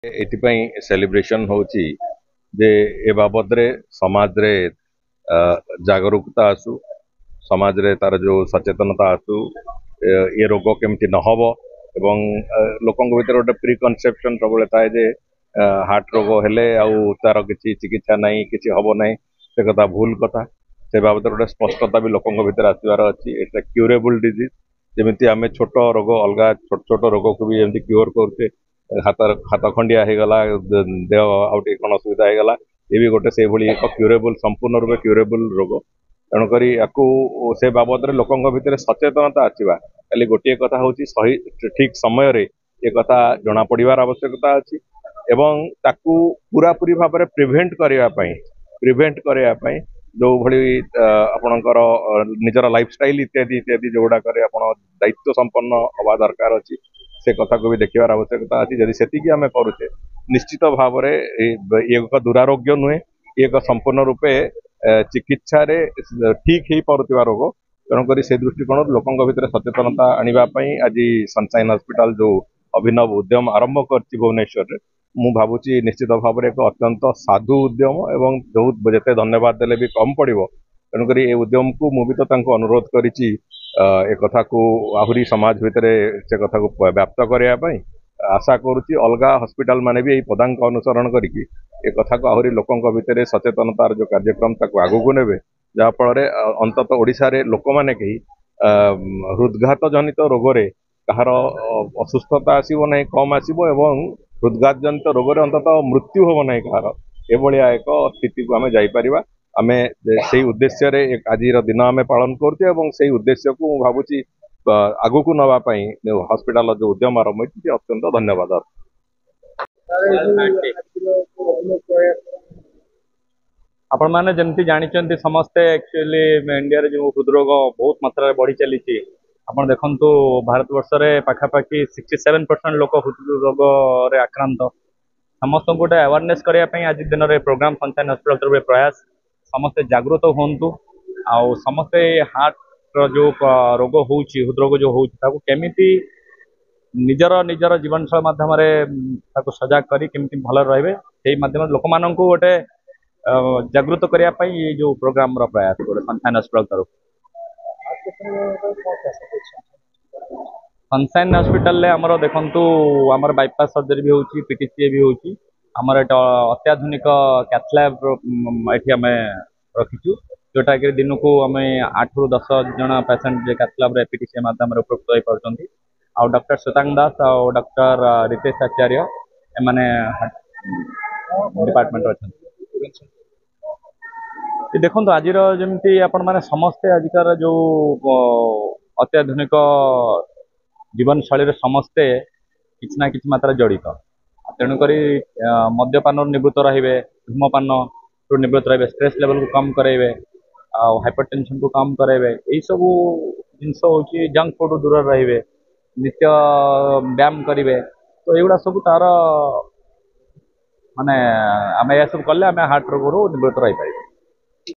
एथिपाई celebration होची जे ए बाबद रे समाज रे जागरूकता आसु समाज रे तार जो सचेतनता आसु ये रोग केमती न हबो एवं लोकंक भीतर गोटे प्री कनसेप्शन प्रबल थाए जे हार्ट रोग हेले आउ तार किछि चिकित्सा नहीं किछि हबो नहीं से कथा भूल कथा से बाबद गोटे स्पष्टता भी लोकंक भीतर आसबार अछि एटा क्यूरेबल डिजीज जेमिति आमे छोट रोग अलगा छोट छोट रोग को भी एमती क्यूर करते हाथ खंडिया हो गला देह आउटे कौन असुविधा हो गला ये भी गोटे से भली एक क्यूरेबल संपूर्ण रूप क्यूरेबल रोग तेणुक से बाबद में लोकों भितर सचेतनता आसवा खाली गोटे कथा हूँ सही ठीक समय रे ये कथा जना पड़ार आवश्यकता अच्छी एवं ताकू पूरा पूरी भाव में प्रिभेंट करने जो भली आपणकर निजर लाइफस्टाइल इत्यादि इत्यादि जो गुड़ाक दायित्व संपन्न हवा दरकार अच्छी से कथा को भी देखिबार आवश्यकता अच्छी जदि सेतिकी आमे करूचे निश्चित भाव में एक दुरारोग्य नुहे एक संपूर्ण रूपे चिकित्सा रे ठीक हो पारुथिबा रोग तेणुक से दृष्टिकोण लोकों भितर सचेतनता आने आज सनशाइन हॉस्पिटल जो अभिनव उद्यम आरंभ कर भुवनेश्वर मु भावुची निश्चित भाव में एक अत्यंत साधु उद्यम एवं जो जिते धन्यवाद देले भी कम पड़ो तेणुक ये उद्यम को मुझे तो अनुरोध करी एक कथा को आहरी समाज भितर से कथा को व्याप्त करने आशा करुच्ची अलग हॉस्पिटल माने भी पदांक अनुसरण करके एक कथा को आहरी लोकों भितर सचेतनतार जो कार्यक्रम आगू को नेबे जहाँफल अंतत ओडिशा रे लोक मैंने कहीं हृदघात जनित रोग रे कहार असुस्थता आसब ना कम आसब एवं हृदघात जनित रोग रे अंतत मृत्यु हम ना कहार एभलिया एक स्थिति को आम जापर आमे से उद्देश्य रे एक आज दिन आम पालन करते से उद्देश्य को भावुची आगु को नवापाई हॉस्पिटल जो उद्यम आरंभ होती अत्यंत धन्यवाद। आपण मैंने जमती जानते समस्ते एक्चुअली इंडिया रे जो हृदरोग बहुत मात्रा बढ़ी चली आप देखु भारत वर्ष में पाखापाखि 67% लोक हृदरोग रे आक्रांत समस्त गोटे अवेयरनेस करने आज दिन में प्रोग्राम सनशाइन हॉस्पिटल तरफ प्रयास समस्ते जागृत हूँ आउ समस्ते हार्ट जो रोग हो हृदरोग जो होमिति निजर निजर जीवनशैली माध्यम सजग करी केमती भल रे से माध्यम लोक मान गोटे जागृत करने ये जो प्रोग्राम प्रयास गोटे सनशाइन हॉस्पिटल तरफ सनशाइन हॉस्पिटल आमर देखु आमर बाईपास सर्जरी भी होची पीटीसीए भी होची आमर अत्याधुनिक कैथलैब ये आम रखीचु जोटा कि दिन को आम 8 ରୁ 10 जन पेसेंट कैथलैब पीटीसीए माध्यम उपकृत हो पार्टी आ डॉक्टर सुतांग दास आ डॉक्टर रितेश आचार्य एमाने डिपार्टमेंट अच्छा देखो आज जमी आपण मैंने समस्ते आजिकार जो अत्याधुनिक जीवन शैली समस्ते किसी ना किसी मात्रा जड़ित तेणुक मद्यपान निवृत्त रे धूमपान निवृत्त रे स्ट्रेस लेवल को कम कराइबे हाइपरटेंशन को कम कराइबे यही सब जिनस हूँ जंक फूड दूर रे नित्य व्यायाम करेंगे तो युवा सब तार माने आम यह सब कले आम हार्ट रोग निवृत्त रही पार।